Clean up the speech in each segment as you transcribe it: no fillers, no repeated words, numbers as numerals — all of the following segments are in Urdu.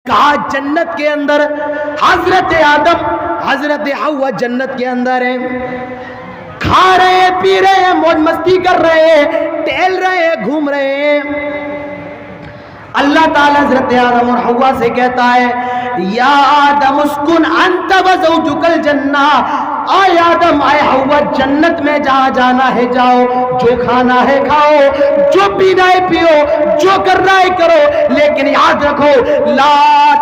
کہا جنت کے اندر حضرت آدم حضرت حوا جنت کے اندر ہیں، کھا رہے ہیں، پی رہے ہیں، موج مستی کر رہے ہیں، ٹہل رہے ہیں، گھوم رہے ہیں۔ اللہ تعالیٰ حضرت آدم اور حوا سے کہتا ہے یا آدم اسکن انت وزوجک الجنہ، اے آدم اے حوا جنت میں جہاں جانا ہے جاؤ، جو کھانا ہے کھاؤ، جو پینا ہے پیو، جو کرنا ہے کرو، لیکن یاد رکھو لا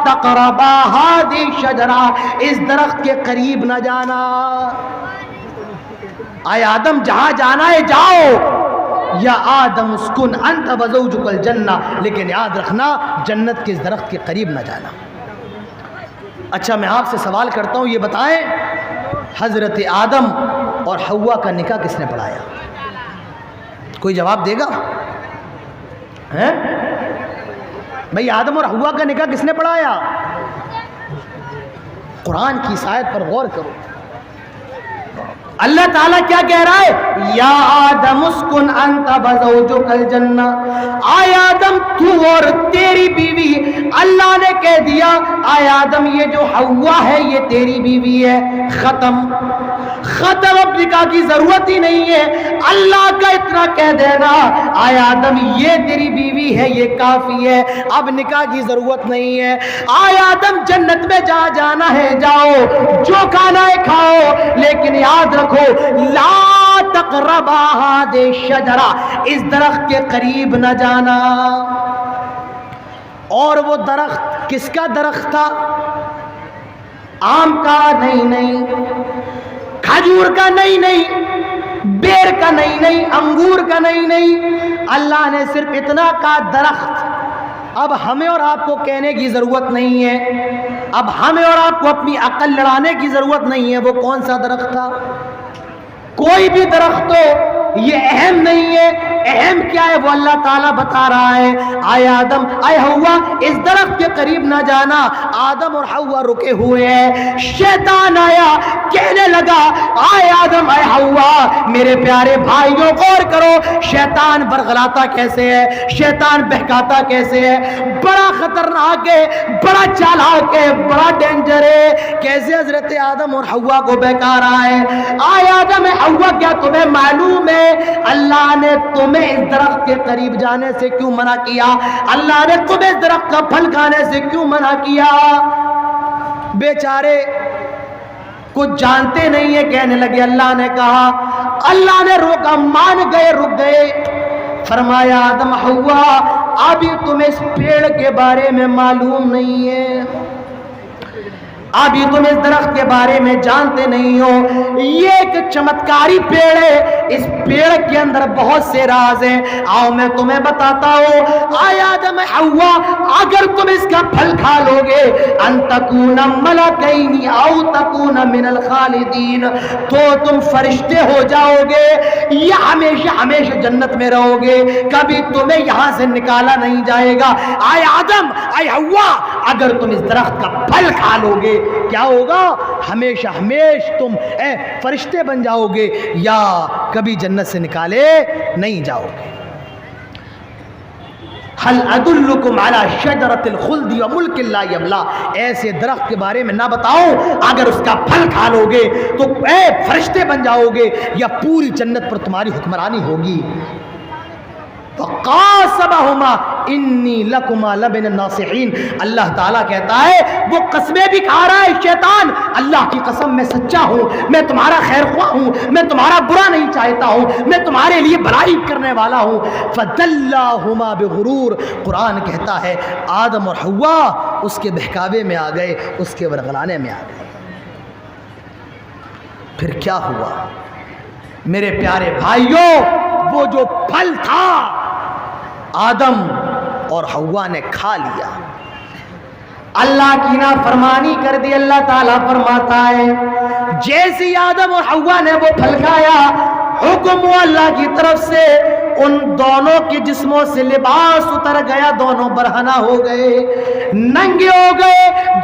تقربا ہذه الشجرہ، اس درخت کے قریب نہ جانا۔ اے آدم جہاں جانا ہے جاؤ، یا آدم اسکن انت وزوجک الجنہ، لیکن یاد رکھنا جنت کے درخت کے قریب نہ جانا۔ اچھا میں آپ سے سوال کرتا ہوں، یہ بتائیں حضرت آدم اور حوا کا نکاح کس نے پڑھایا؟ کوئی جواب دے گا؟ بھئی آدم اور حوا کا نکاح کس نے پڑھایا؟ قرآن کی اس آیت پر غور کرو، اللہ تعالیٰ کیا کہہ رہا ہے؟ یا آدم اسکن انت وزوجک الجنہ، اے آدم تو اور تیری بیوی، اللہ نے کہہ دیا اے آدم یہ جو حوا ہے یہ تیری بیوی ہے، ختم ختم، اب نکاح کی ضرورت ہی نہیں ہے۔ اللہ کا اتنا کہہ دینا اے آدم یہ تیری بیوی ہے یہ کافی ہے، اب نکاح کی ضرورت نہیں ہے۔ اے آدم جنت میں جہاں جانا ہے جاؤ، جو کھانا ہے کھاؤ، لیکن یاد رکھو لا تقربا ہذه الشجرہ، اس درخت کے قریب نہ جانا۔ اور وہ درخت کس کا درخت تھا؟ آم کا نہیں، کھجور کا نہیں، بیر کا نہیں، انگور کا نہیں، اللہ نے صرف اتنا کہا درخت۔ اب ہمیں اور آپ کو کہنے کی ضرورت نہیں ہے، اب ہمیں اور آپ کو اپنی عقل لڑانے کی ضرورت نہیں ہے وہ کون سا درخت تھا۔ کوئی بھی درخت ہو یہ اہم نہیں ہے، اہم کیا ہے وہ اللہ تعالیٰ بتا رہا ہے اے آدم اے حوا اس درخت کے قریب نہ جانا۔ آدم اور حوا رکے ہوئے ہیں، شیطان آیا کہنے لگا اے آدم اے حوا میرے پیارے بھائیوں غور کرو، شیطان برغلاتا کیسے ہے، شیطان بہکاتا کیسے ہے، بڑا خطرناک ہے، بڑا چالاک ہے، بڑا ڈینجر ہے، کیسے حضرت آدم اور حوا کو بہکا رہا ہے۔ اے آدم اے حوا کیا تمہیں معلوم ہے اللہ نے تمہیں اس درخت کے قریب جانے سے کیوں منع کیا؟ اللہ نے تمہیں اس درخت کا پھل کھانے سے کیوں منع کیا؟ بیچارے کچھ جانتے نہیں ہیں، کہنے لگے اللہ نے کہا، اللہ نے روکا، مان گئے، رک گئے۔ فرمایا آدم حوا ابھی تمہیں اس پیڑ کے بارے میں معلوم نہیں ہے، ابھی تم اس درخت کے بارے میں جانتے نہیں ہو، یہ ایک چمتکاری پیڑ ہے، اس پیڑ کے اندر بہت سے راز ہیں، آؤ میں تمہیں بتاتا ہوں۔ اے آدم حوا اگر تم اس کا پھل کھا لو گے ان تکون ملکین او تکون من الخالدین، تو تم فرشتے ہو جاؤ گے یا ہمیشہ ہمیشہ جنت میں رہو گے، کبھی تمہیں یہاں سے نکالا نہیں جائے گا۔ اے آدم اے حوا اگر تم اس درخت کا پھل کھا لو گے کیا ہوگا؟ ہمیشہ ہمیشہ تم فرشتے بن جاؤ گے یا کبھی جنت سے نکالے نہیں جاؤ گے۔ هل ادلکم علی شجرۃ الخلد وملک لا یبلی، ایسے درخت کے بارے میں نہ بتاؤں اگر اس کا پھل کھا لو گے تو فرشتے بن جاؤ گے یا پوری جنت پر تمہاری حکمرانی ہوگی۔ فَقَاسَمَهُمَا إِنِّي لَكُمَا لَمِنَ النَّاصِحِينَ، اللہ تعالیٰ کہتا ہے وہ قسمیں بھی کھا رہا ہے شیطان، اللہ کی قسم میں سچا ہوں، میں تمہارا خیر خواہ ہوں، میں تمہارا برا نہیں چاہتا ہوں، میں تمہارے لیے بھلائی کرنے والا ہوں۔ فَدَلَّاهُمَا بِغُرُورٍ، قرآن کہتا ہے آدم اور حوا اس کے بہکاوے میں آ گئے، اس کے ورغلانے میں آ گئے۔ پھر کیا ہوا میرے پیارے بھائیوں؟ وہ جو پھل تھا آدم اور حوا نے کھا لیا، اللہ کی نافرمانی کر دی۔ اللہ تعالیٰ فرماتا ہے جیسے آدم اور حوا نے وہ پھل کھایا، حکم ہوا اللہ کی طرف سے، ان دونوں کے جسموں سے لباس اتر گیا، دونوں برہنہ ہو گئے، ننگے ہو گئے،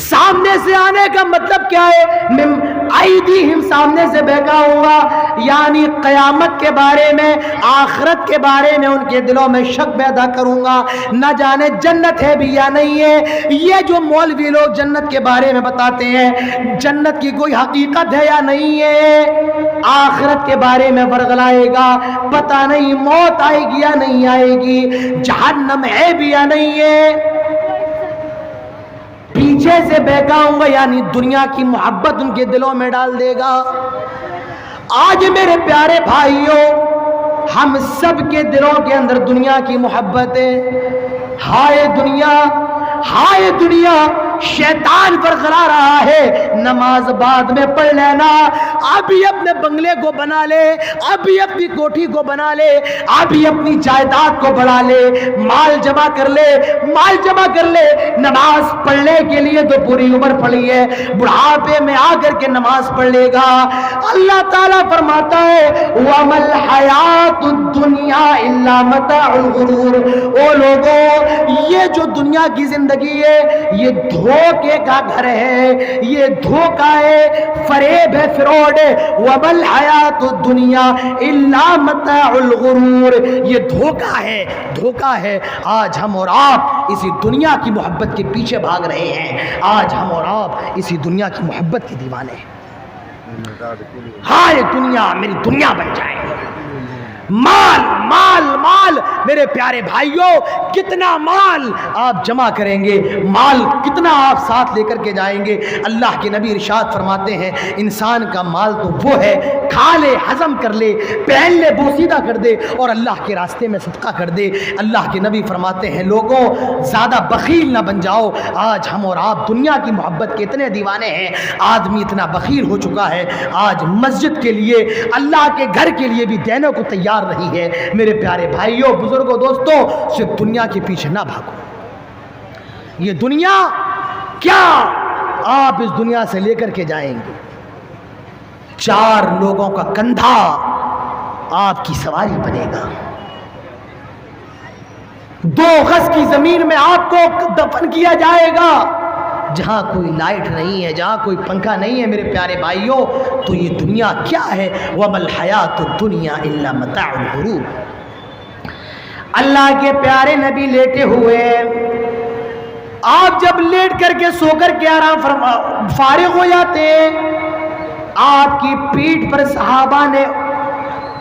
سامنے سے آنے کا مطلب کیا ہے؟ ایدیہم، سامنے سے بہکاؤں گا، یعنی قیامت کے بارے میں، آخرت کے بارے میں ان کے دلوں میں شک پیدا کروں گا، نہ جانے جنت ہے بھی یا نہیں ہے۔ یہ جو مولوی لوگ جنت کے بارے میں بتاتے ہیں، جنت کی کوئی حقیقت ہے یا نہیں ہے، آخرت کے بارے میں ورغلائے گا، پتہ نہیں موت آئے گی یا نہیں آئے گی، جہنم ہے بھی یا نہیں ہے، پیچھے سے بہکاؤں گا، یعنی دنیا کی محبت ان کے دلوں میں ڈال دے گا۔ آج میرے پیارے بھائیوں، ہم سب کے دلوں کے اندر دنیا کی محبت ہے۔ ہائے دنیا، ہائے دنیا، شیطان برقرار رہا ہے، نماز بعد میں پڑھ لینا، ابھی اپنے بنگلے کو بنا لے، ابھی اپنی کوٹھی کو بنا لے، ابھی اپنی جائیداد کو بڑھا لے، مال جمع کر لے، مال جمع کر لے، نماز پڑھنے کے لیے تو پوری عمر پڑھی ہے، بڑھاپے میں آ کر کے نماز پڑھ لے گا۔ اللہ تعالیٰ فرماتا ہے وَمَا الْحَيَاةُ الدُّنْيَا إِلَّا مَتَاعُ الْغُرُورِ، او لوگوں، یہ جو دنیا کی زندگی ہے یہ دھوکے کا گھر ہے، یہ دھوکہ ہے، فریب ہے، فراڈ ہے۔ وَمَا الْحَيَاةُ الدُّنْيَا إِلَّا مَتَاعُ الْغُرُورِ، یہ دھوکہ ہے، دھوکہ ہے۔ آج ہم اور آپ اسی دنیا کی محبت کے پیچھے بھاگ رہے ہیں، آج ہم اور آپ اسی دنیا کی محبت کے دیوانے ہیں۔ ہائے دنیا، میری دنیا بن جائے، مال مال مال، میرے پیارے بھائیوں، کتنا مال آپ جمع کریں گے، مال کتنا آپ ساتھ لے کر کے جائیں گے۔ اللہ کے نبی ارشاد فرماتے ہیں انسان کا مال تو وہ ہے، کھا لے، ہضم کر لے، پہن لے، بوسیدہ کر دے اور اللہ کے راستے میں صدقہ کر دے۔ اللہ کے نبی فرماتے ہیں لوگوں زیادہ بخیل نہ بن جاؤ۔ آج ہم اور آپ دنیا کی محبت کے اتنے دیوانے ہیں، آدمی اتنا بخیل ہو چکا ہے، آج مسجد کے لیے، اللہ کے گھر کے لیے بھی دینے کو تیار رہی ہے۔ میرے پیارے بھائیوں، بزرگوں، دوستوں، صرف دنیا کے پیچھے نہ بھاگو۔ یہ دنیا کیا آپ اس دنیا سے لے کر کے جائیں گے؟ 4 لوگوں کا کندھا آپ کی سواری بنے گا، 2 گز کی زمین میں آپ کو دفن کیا جائے گا، جہاں کوئی لائٹ نہیں ہے، جہاں کوئی پنکھا نہیں ہے۔ میرے پیارے بھائیوں، تو یہ دنیا کیا ہے؟ وَمَا الْحَيَاةُ الدُّنْيَا إِلَّا مَتَاعُ الْغُرُورِ۔ اللہ کے پیارے نبی لیٹے ہوئے، آپ جب لیٹ کر کے سو کر کے آرام فارغ ہو جاتے، آپ کی پیٹھ پر صحابہ نے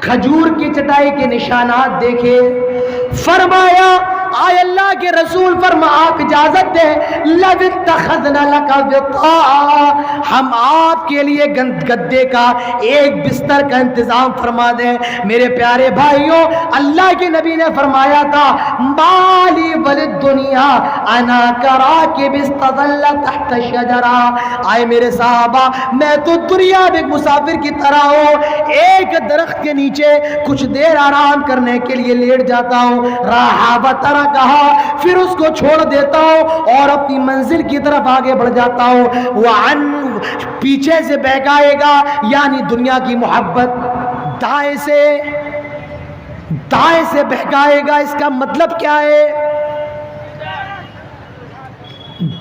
کھجور کی چٹائی کے نشانات دیکھے، فرمایا آئے اللہ کے رسول، فرما آپ اجازت دیں، لَوِ اتَّخَذْنَا لَكَ وِطَاءً، ہم آپ کے لیے گدے کا ایک بستر کا انتظام فرما دیں۔ میرے پیارے بھائیوں، اللہ کے نبی نے فرمایا تھا مالی وَلِلدُّنْيَا أَنَا كَرَاكِبٍ اسْتَظَلَّ تَحْتَ الشَّجَرَةِ، آئے میرے صحابہ، میں تو دنیا میں ایک مسافر کی طرح ہوں، ایک درخت کے نیچے کچھ دیر آرام کرنے کے لیے لیٹ جاتا ہوں، راحہ وطرہ کہا، پھر اس کو چھوڑ دیتا ہوں اور اپنی منزل کی طرف آگے بڑھ جاتا ہوں۔ وعن، پیچھے سے بہکائے گا، یعنی دنیا کی محبت، دائیں سے بہکائے گا۔ اس کا مطلب کیا ہے؟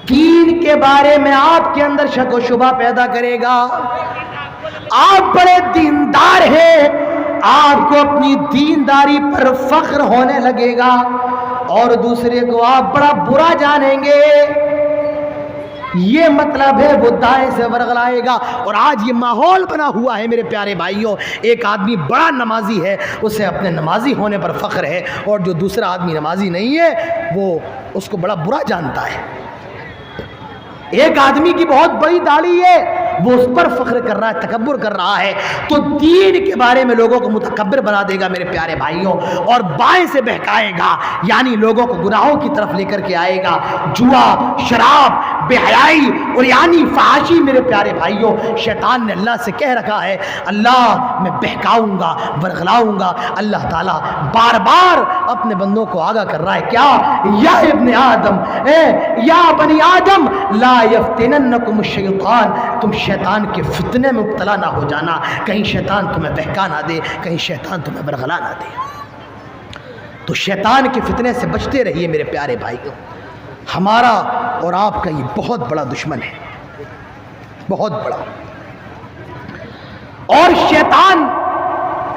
دین کے بارے میں آپ کے اندر شک و شبہ پیدا کرے گا۔ آپ بڑے دیندار ہیں، آپ کو اپنی دینداری پر فخر ہونے لگے گا اور دوسرے کو آپ بڑا برا جانیں گے، یہ مطلب ہے وہ دائیں سے ورغلائے گا۔ اور آج یہ ماحول بنا ہوا ہے میرے پیارے بھائیوں، ایک آدمی بڑا نمازی ہے، اسے اپنے نمازی ہونے پر فخر ہے، اور جو دوسرا آدمی نمازی نہیں ہے وہ اس کو بڑا برا جانتا ہے۔ ایک آدمی کی بہت بڑی داڑھی ہے، وہ اس پر فخر کر رہا ہے، تکبر کر رہا ہے، تو دین کے بارے میں لوگوں کو متکبر بنا دے گا میرے پیارے بھائیوں، اور بائیں سے بہکائے گا، یعنی لوگوں کو گناہوں کی طرف لے کر کے آئے گا، جوا، شراب، بے حیائی اور یعنی فحاشی۔ میرے پیارے بھائیوں، شیطان نے اللہ سے کہہ رکھا ہے اللہ میں بہکاؤں گا، ورغلاؤں گا۔ اللہ تعالیٰ بار بار اپنے بندوں کو آگاہ کر رہا ہے، کیا یا ابن آدم، یا بنی آدم، لا یفتننکم الشیطان، تم شیطان کے فتنے میں مبتلا نہ ہو جانا، کہیں شیطان تمہیں بہکا نہ دے، کہیں شیطان تمہیں ورغلا نہ دے۔ تو شیطان کے فتنے سے بچتے رہیے میرے پیارے بھائیوں۔ ہمارا اور آپ کا یہ بہت بڑا دشمن ہے، بہت بڑا۔ اور شیطان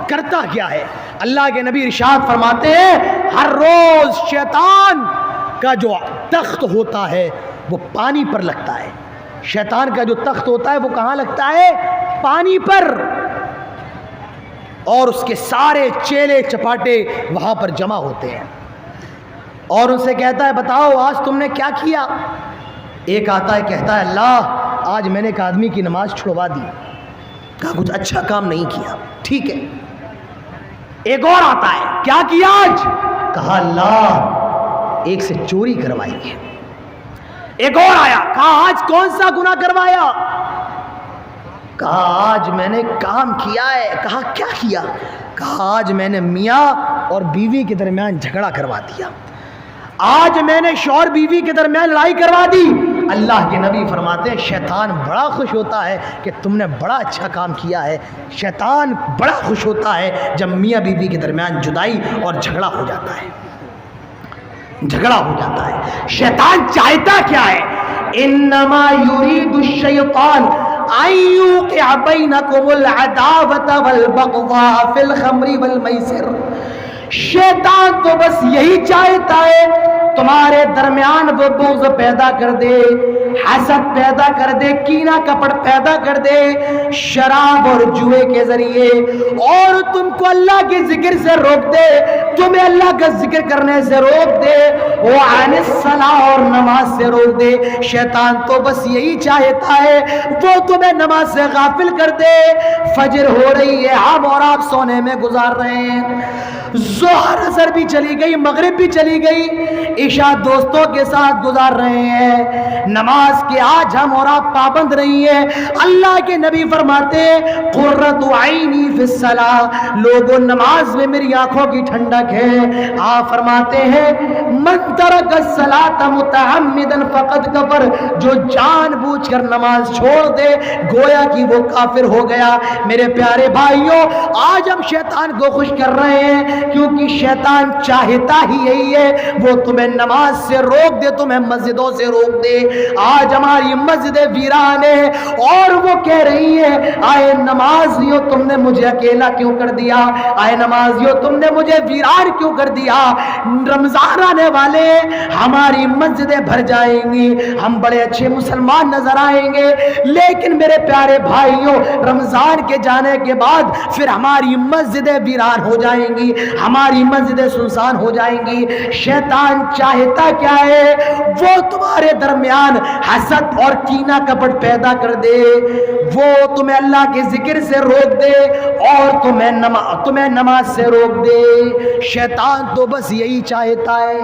کرتا کیا ہے؟ اللہ کے نبی ارشاد فرماتے ہیں ہر روز شیطان کا جو تخت ہوتا ہے وہ پانی پر لگتا ہے۔ شیطان کا جو تخت ہوتا ہے وہ کہاں لگتا ہے؟ پانی پر، اور اس کے سارے چیلے چپاٹے وہاں پر جمع ہوتے ہیں، اور ان سے کہتا ہے بتاؤ آج تم نے کیا کیا؟ ایک آتا ہے کہتا ہے اللہ آج میں نے ایک آدمی کی نماز چھڑوا دی۔ کہا کچھ اچھا کام نہیں کیا، ٹھیک ہے۔ ایک اور آتا ہے کیا کیا آج؟ کہا اللہ ایک سے چوری کروائی ہے۔ ایک اور آیا کہا آج کون سا گناہ کروایا؟ کہا آج میں نے کام کیا ہے۔ کہا کیا کیا؟ کہا آج میں نے میاں اور بیوی کے درمیان جھگڑا کروا دیا، آج میں نے شوہر بیوی کے درمیان لڑائی کروا دی۔ اللہ کے نبی فرماتے ہیں شیطان بڑا خوش ہوتا ہے کہ تم نے بڑا اچھا کام کیا ہے۔ شیطان بڑا خوش ہوتا ہے جب میاں بیوی کے درمیان جدائی اور جھگڑا ہو جاتا ہے، جھگڑا ہو جاتا ہے۔ شیطان چاہتا کیا ہے؟ انما یرید الشیطان ان یوقع بینکم العداوۃ والبغضاء فی الخمر والمیسر۔ شیطان تو بس یہی چاہتا ہے تمہارے درمیان وہ بغض پیدا کر دے، حسد پیدا کر دے، کینہ کپٹ پیدا کر دے شراب اور جوئے کے ذریعے، اور تم کو اللہ کے ذکر سے روک دے، تمہیں اللہ کا ذکر کرنے سے روک دے، وہ عن الصلاۃ اور نماز سے روک دے۔ شیطان تو بس یہی چاہتا ہے وہ تمہیں نماز سے غافل کر دے۔ فجر ہو رہی ہے، ہم اور آپ سونے میں گزار رہے ہیں، ظہر اثر بھی چلی گئی، مغرب بھی چلی گئی، عشاء دوستوں کے ساتھ گزار رہے ہیں، نماز کے آج ہم اور آپ پابند نہیں ہیں۔ اللہ کے نبی فرماتے ہیں قرۃ عینی فی الصلاۃ، لوگوں نماز میں میری آنکھوں کی ٹھنڈک ہے۔ آپ فرماتے ہیں من ترک الصلاۃ متعمدا فقد کفر، جو جان بوجھ کر نماز چھوڑ دے گویا کہ وہ کافر ہو گیا۔ میرے پیارے بھائیوں آج ہم شیطان کو خوش کر رہے ہیں کیونکہ شیطان چاہتا ہی یہی ہے وہ تمہیں نماز سے روک دے، تمہیں مسجدوں سے روک دے۔ آج ہماری مسجدیں ویران ہیں اور وہ کہہ رہی ہیں آئے نمازیوں تم نے مجھے اکیلا کیوں کر دیا، آئے نمازیوں تم نے مجھے ویران کیوں کر دیا۔ رمضان آنے والے ہماری مسجدیں بھر جائیں گی، ہم بڑے اچھے مسلمان نظر آئیں گے، لیکن میرے پیارے بھائیوں رمضان کے جانے کے بعد پھر ہماری مسجدیں ویران ہو جائیں گی، ہماری مسجدیں سنسان ہو جائیں گی۔ شیطان چاہتا کیا ہے؟ وہ تمہارے درمیان حسد اور کینہ کپٹ پیدا کر دے، وہ تمہیں اللہ کے ذکر سے روک دے اور تمہیں نماز سے روک دے۔ شیطان تو بس یہی چاہتا ہے۔